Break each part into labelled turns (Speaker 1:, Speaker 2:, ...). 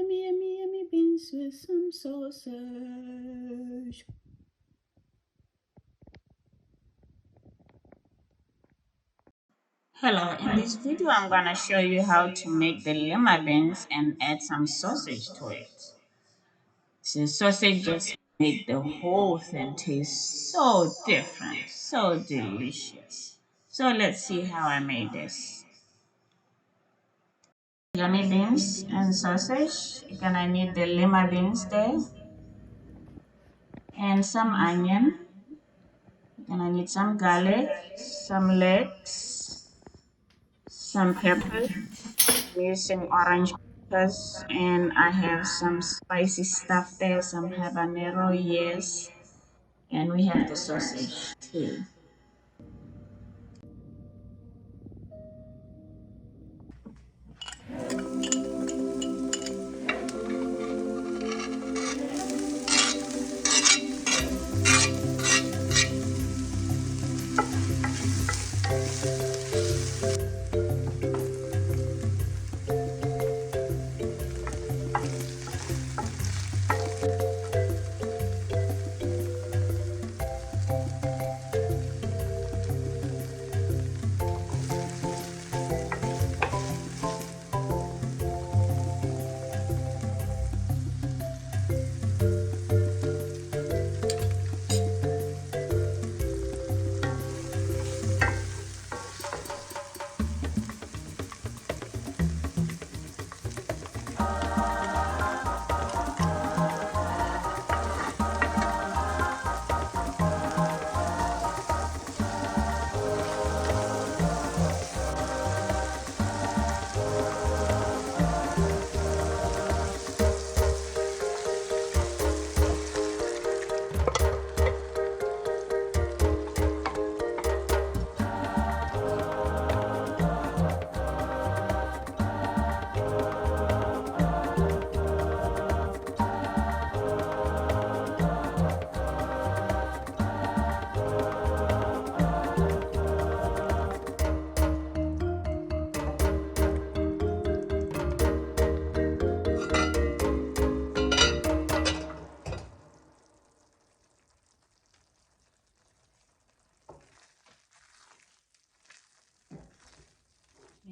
Speaker 1: yummy, yummy, yummy beans with some sausage. Hello, in this video I'm gonna show you how to make the lima beans and add some sausage to it. So sausage just make the whole thing taste so different, so delicious. So let's see how I made this. Yummy beans and sausage. You're gonna need the lima beans there and some onion. You're gonna need some garlic, some leeks, some pepper. I'm using orange peppers and I have some spicy stuff there, some habanero, yes. And we have the sausage too.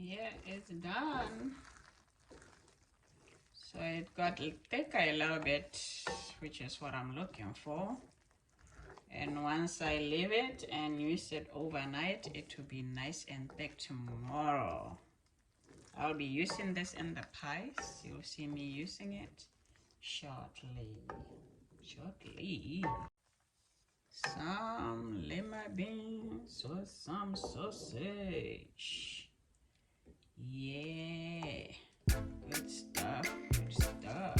Speaker 1: Yeah, it's done. So it got thicker a little bit, which is what I'm looking for. And once I leave it and use it overnight, it will be nice and thick tomorrow. I'll be using this in the pies. You'll see me using it shortly. Some lima beans or some sausage. Yeah, good stuff, good stuff.